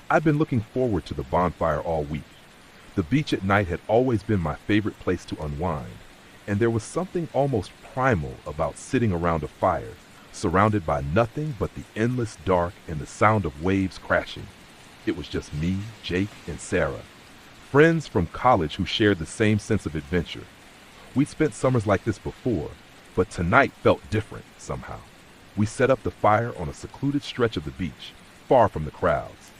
I'd been looking forward to the bonfire all week. The beach at night had always been my favorite place to unwind, and there was something almost primal about sitting around a fire, surrounded by nothing but the endless dark and the sound of waves crashing. It was just me, Jake, and Sarah, friends from college who shared the same sense of adventure. We'd spent summers like this before, but tonight felt different somehow. We set up the fire on a secluded stretch of the beach, far from the crowds.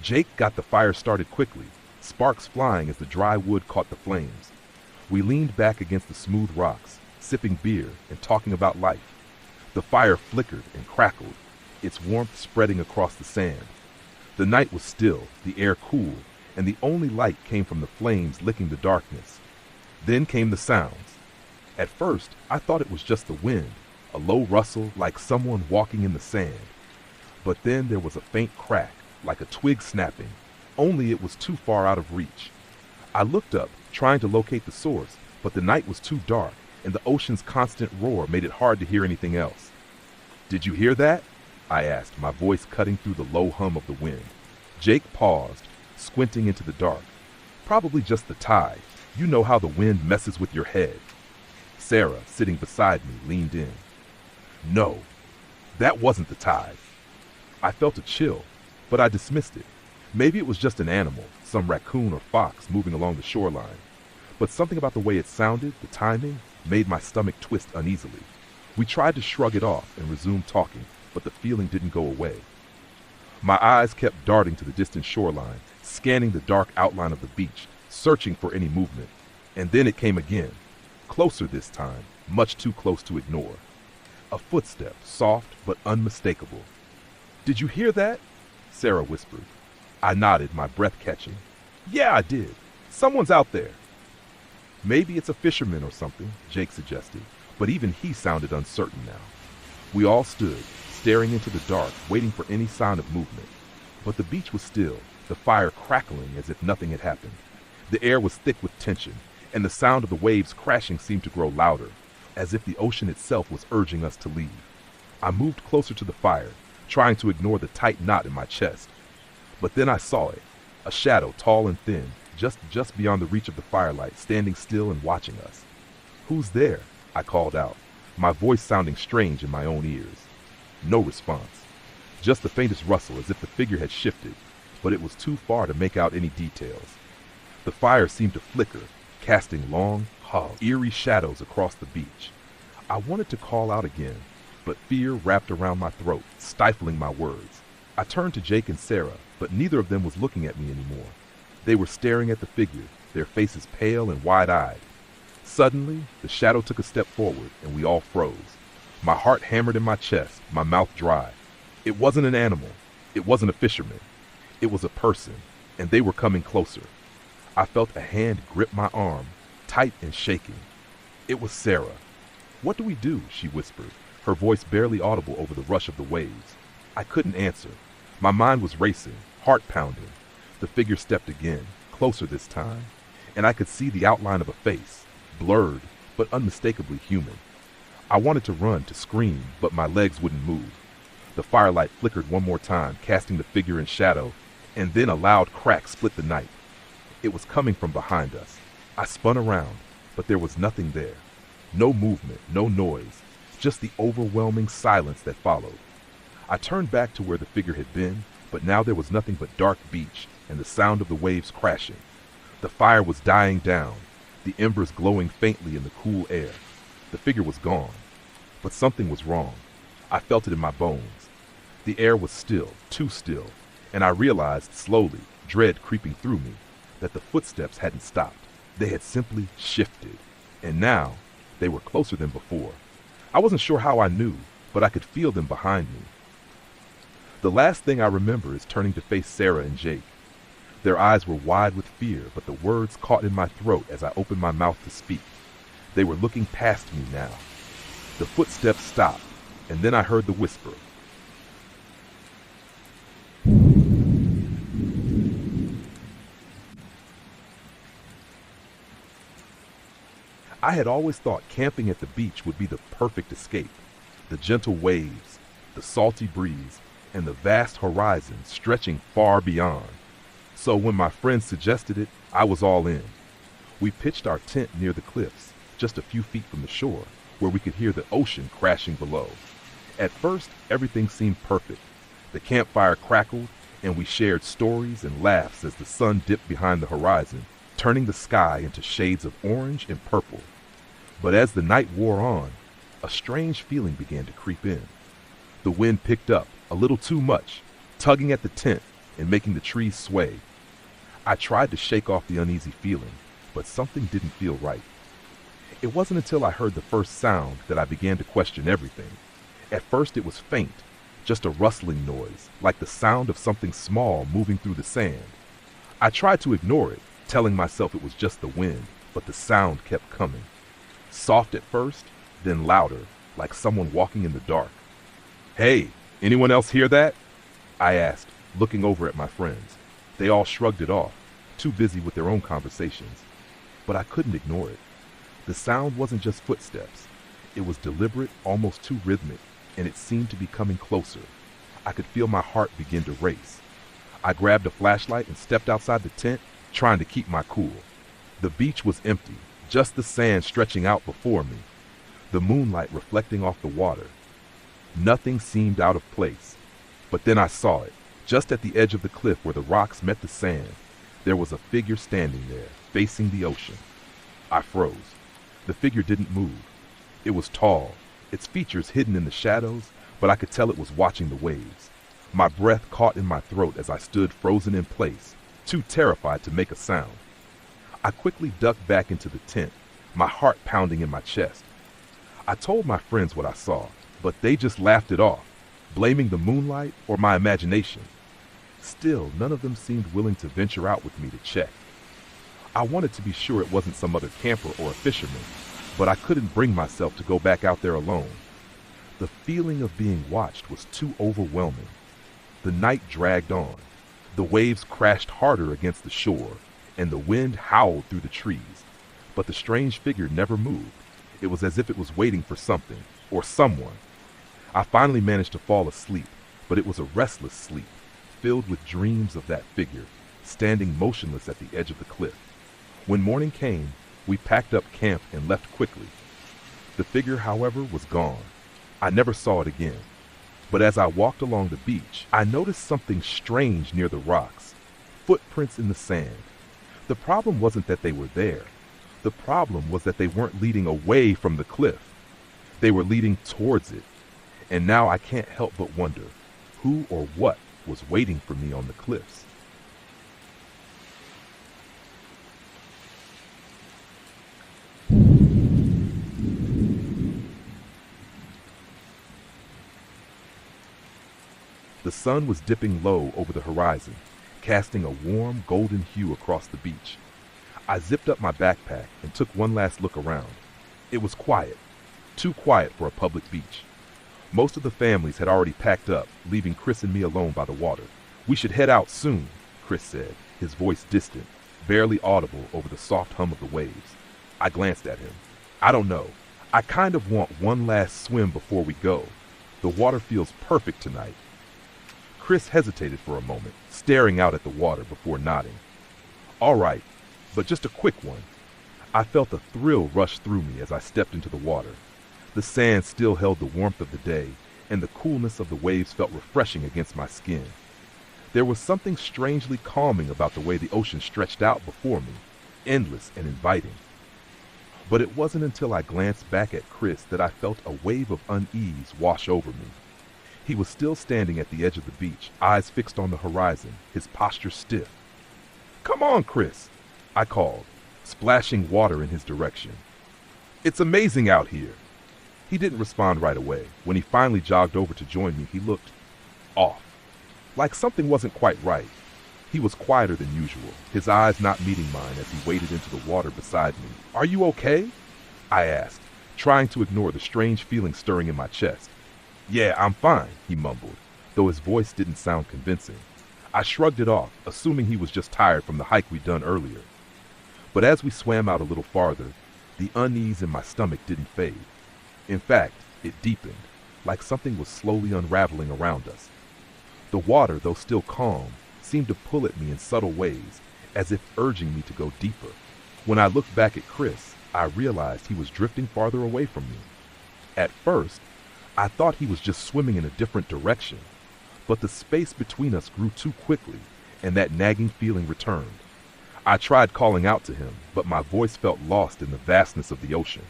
Jake got the fire started quickly, sparks flying as the dry wood caught the flames. We leaned back against the smooth rocks, sipping beer and talking about life. The fire flickered and crackled, its warmth spreading across the sand. The night was still, the air cool, and the only light came from the flames licking the darkness. Then came the sounds. At first, I thought it was just the wind, a low rustle like someone walking in the sand. But then there was a faint crack, like a twig snapping, only it was too far out of reach. I looked up, trying to locate the source, but the night was too dark, and the ocean's constant roar made it hard to hear anything else. "Did you hear that?" I asked, my voice cutting through the low hum of the wind. Jake paused, squinting into the dark. "Probably just the tide. You know how the wind messes with your head." Sarah, sitting beside me, leaned in. "No, that wasn't the tide." I felt a chill, but I dismissed it. Maybe it was just an animal, some raccoon or fox moving along the shoreline. But something about the way it sounded, the timing, made my stomach twist uneasily. We tried to shrug it off and resume talking, but the feeling didn't go away. My eyes kept darting to the distant shoreline, scanning the dark outline of the beach, searching for any movement. And then it came again, closer this time, much too close to ignore. A footstep, soft but unmistakable. "Did you hear that?" Sarah whispered. I nodded, my breath catching. "Yeah, I did. Someone's out there." "Maybe it's a fisherman or something," Jake suggested, but even he sounded uncertain now. We all stood, staring into the dark, waiting for any sign of movement. But the beach was still, the fire crackling as if nothing had happened. The air was thick with tension, and the sound of the waves crashing seemed to grow louder, as if the ocean itself was urging us to leave. I moved closer to the fire, trying to ignore the tight knot in my chest. But then I saw it, a shadow tall and thin, just beyond the reach of the firelight, standing still and watching us. "Who's there?" I called out, my voice sounding strange in my own ears. No response. Just the faintest rustle as if the figure had shifted, but it was too far to make out any details. The fire seemed to flicker, casting long, eerie shadows across the beach. I wanted to call out again, but fear wrapped around my throat, stifling my words. I turned to Jake and Sarah, but neither of them was looking at me anymore. They were staring at the figure, their faces pale and wide-eyed. Suddenly, the shadow took a step forward, and we all froze. My heart hammered in my chest, my mouth dry. It wasn't an animal. It wasn't a fisherman. It was a person, and they were coming closer. I felt a hand grip my arm, tight and shaking. It was Sarah. "What do we do?" she whispered, her voice barely audible over the rush of the waves. I couldn't answer. My mind was racing, heart pounding. The figure stepped again, closer this time, and I could see the outline of a face, blurred but unmistakably human. I wanted to run, to scream, but my legs wouldn't move. The firelight flickered one more time, casting the figure in shadow, and then a loud crack split the night. It was coming from behind us. I spun around, but there was nothing there. No movement, no noise, just the overwhelming silence that followed. I turned back to where the figure had been, but now there was nothing but dark beach and the sound of the waves crashing. The fire was dying down, the embers glowing faintly in the cool air. The figure was gone, but something was wrong. I felt it in my bones. The air was still, too still, and I realized slowly, dread creeping through me, that the footsteps hadn't stopped. They had simply shifted, and now they were closer than before. I wasn't sure how I knew, but I could feel them behind me. The last thing I remember is turning to face Sarah and Jake. Their eyes were wide with fear, but the words caught in my throat as I opened my mouth to speak. They were looking past me now. The footsteps stopped, and then I heard the whisper. I had always thought camping at the beach would be the perfect escape. The gentle waves, the salty breeze, and the vast horizon stretching far beyond. So when my friends suggested it, I was all in. We pitched our tent near the cliffs, just a few feet from the shore, where we could hear the ocean crashing below. At first, everything seemed perfect. The campfire crackled, and we shared stories and laughs as the sun dipped behind the horizon, turning the sky into shades of orange and purple. But as the night wore on, a strange feeling began to creep in. The wind picked up, a little too much, tugging at the tent and making the trees sway. I tried to shake off the uneasy feeling, but something didn't feel right. It wasn't until I heard the first sound that I began to question everything. At first it was faint, just a rustling noise, like the sound of something small moving through the sand. I tried to ignore it, telling myself it was just the wind, but the sound kept coming. Soft at first, then louder, like someone walking in the dark. "Hey, anyone else hear that?" I asked, looking over at my friends. They all shrugged it off, too busy with their own conversations. But I couldn't ignore it. The sound wasn't just footsteps. It was deliberate, almost too rhythmic, and it seemed to be coming closer. I could feel my heart begin to race. I grabbed a flashlight and stepped outside the tent, trying to keep my cool. The beach was empty, just the sand stretching out before me, the moonlight reflecting off the water. Nothing seemed out of place. But then I saw it, just at the edge of the cliff where the rocks met the sand. There was a figure standing there, facing the ocean. I froze. The figure didn't move. It was tall, its features hidden in the shadows, but I could tell it was watching the waves. My breath caught in my throat as I stood frozen in place, too terrified to make a sound. I quickly ducked back into the tent, my heart pounding in my chest. I told my friends what I saw, but they just laughed it off, blaming the moonlight or my imagination. Still, none of them seemed willing to venture out with me to check. I wanted to be sure it wasn't some other camper or a fisherman, but I couldn't bring myself to go back out there alone. The feeling of being watched was too overwhelming. The night dragged on. The waves crashed harder against the shore, and the wind howled through the trees. But the strange figure never moved. It was as if it was waiting for something, or someone. I finally managed to fall asleep, but it was a restless sleep, filled with dreams of that figure, standing motionless at the edge of the cliff. When morning came, we packed up camp and left quickly. The figure, however, was gone. I never saw it again. But as I walked along the beach, I noticed something strange near the rocks, footprints in the sand. The problem wasn't that they were there. The problem was that they weren't leading away from the cliff. They were leading towards it. And now I can't help but wonder who or what was waiting for me on the cliffs. The sun was dipping low over the horizon, casting a warm golden hue across the beach. I zipped up my backpack and took one last look around. It was quiet, too quiet for a public beach. Most of the families had already packed up, leaving Chris and me alone by the water. "We should head out soon," Chris said, his voice distant, barely audible over the soft hum of the waves. I glanced at him. "I don't know. I kind of want one last swim before we go. The water feels perfect tonight." Chris hesitated for a moment, staring out at the water before nodding. "All right, but just a quick one." I felt a thrill rush through me as I stepped into the water. The sand still held the warmth of the day, and the coolness of the waves felt refreshing against my skin. There was something strangely calming about the way the ocean stretched out before me, endless and inviting. But it wasn't until I glanced back at Chris that I felt a wave of unease wash over me. He was still standing at the edge of the beach, eyes fixed on the horizon, his posture stiff. "Come on, Chris," I called, splashing water in his direction. "It's amazing out here." He didn't respond right away. When he finally jogged over to join me, he looked off, like something wasn't quite right. He was quieter than usual, his eyes not meeting mine as he waded into the water beside me. "Are you okay?" I asked, trying to ignore the strange feeling stirring in my chest. "Yeah, I'm fine," he mumbled, though his voice didn't sound convincing. I shrugged it off, assuming he was just tired from the hike we'd done earlier. But as we swam out a little farther, the unease in my stomach didn't fade. In fact, it deepened, like something was slowly unraveling around us. The water, though still calm, seemed to pull at me in subtle ways, as if urging me to go deeper. When I looked back at Chris, I realized he was drifting farther away from me. At first, I thought he was just swimming in a different direction, but the space between us grew too quickly, and that nagging feeling returned. I tried calling out to him, but my voice felt lost in the vastness of the ocean.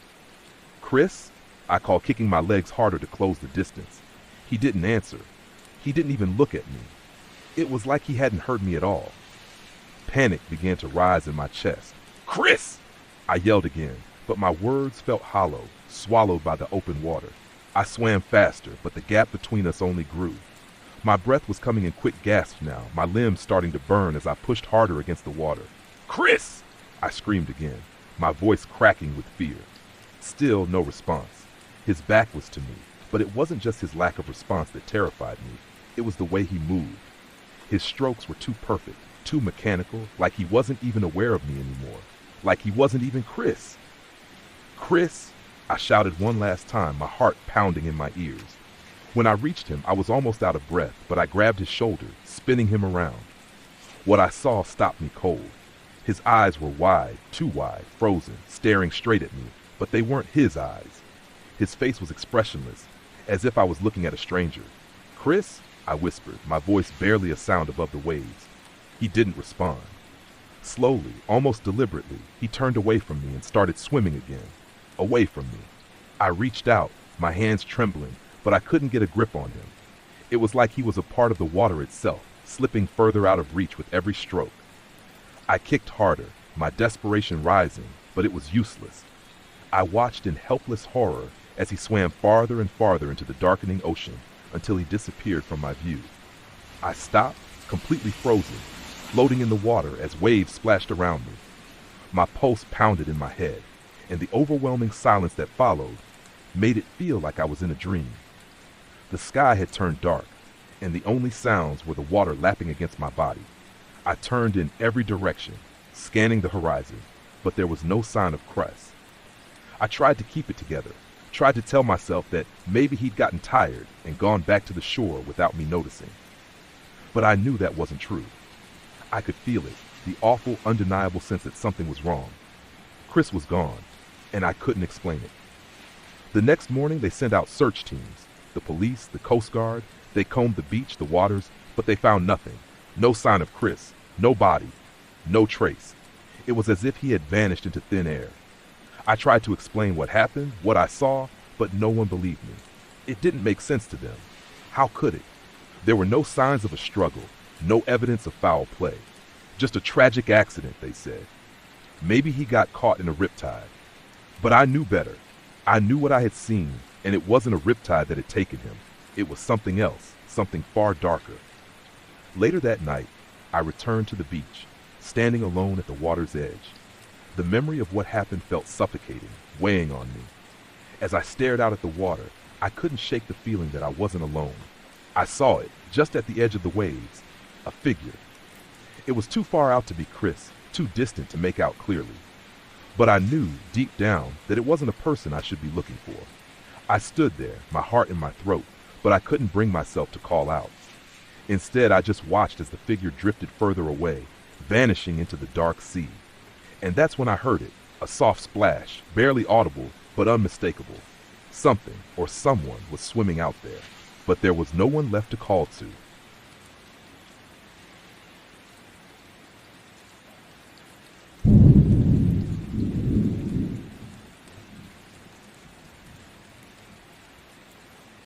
"Chris?" I called, kicking my legs harder to close the distance. He didn't answer. He didn't even look at me. It was like he hadn't heard me at all. Panic began to rise in my chest. "Chris!" I yelled again, but my words felt hollow, swallowed by the open water. I swam faster, but the gap between us only grew. My breath was coming in quick gasps now, my limbs starting to burn as I pushed harder against the water. "Chris!" I screamed again, my voice cracking with fear. Still no response. His back was to me, but it wasn't just his lack of response that terrified me. It was the way he moved. His strokes were too perfect, too mechanical, like he wasn't even aware of me anymore. Like he wasn't even Chris. "Chris!" I shouted one last time, my heart pounding in my ears. When I reached him, I was almost out of breath, but I grabbed his shoulder, spinning him around. What I saw stopped me cold. His eyes were wide, too wide, frozen, staring straight at me, but they weren't his eyes. His face was expressionless, as if I was looking at a stranger. "Chris?" I whispered, my voice barely a sound above the waves. He didn't respond. Slowly, almost deliberately, he turned away from me and started swimming again. Away from me. I reached out, my hands trembling, but I couldn't get a grip on him. It was like he was a part of the water itself, slipping further out of reach with every stroke. I kicked harder, my desperation rising, but it was useless. I watched in helpless horror as he swam farther and farther into the darkening ocean until he disappeared from my view. I stopped, completely frozen, floating in the water as waves splashed around me. My pulse pounded in my head, and the overwhelming silence that followed made it feel like I was in a dream. The sky had turned dark, and the only sounds were the water lapping against my body. I turned in every direction, scanning the horizon, but there was no sign of Chris. I tried to keep it together, tried to tell myself that maybe he'd gotten tired and gone back to the shore without me noticing. But I knew that wasn't true. I could feel it, the awful, undeniable sense that something was wrong. Chris was gone, and I couldn't explain it. The next morning, they sent out search teams. The police, the Coast Guard, they combed the beach, the waters, but they found nothing. No sign of Chris, no body, no trace. It was as if he had vanished into thin air. I tried to explain what happened, what I saw, but no one believed me. It didn't make sense to them. How could it? There were no signs of a struggle, no evidence of foul play. Just a tragic accident, they said. Maybe he got caught in a riptide. But I knew better. I knew what I had seen, and it wasn't a riptide that had taken him. It was something else, something far darker. Later that night, I returned to the beach, standing alone at the water's edge. The memory of what happened felt suffocating, weighing on me. As I stared out at the water, I couldn't shake the feeling that I wasn't alone. I saw it, just at the edge of the waves, a figure. It was too far out to be Chris, too distant to make out clearly. But I knew, deep down, that it wasn't a person I should be looking for. I stood there, my heart in my throat, but I couldn't bring myself to call out. Instead, I just watched as the figure drifted further away, vanishing into the dark sea. And that's when I heard it, a soft splash, barely audible, but unmistakable. Something or someone was swimming out there, but there was no one left to call to.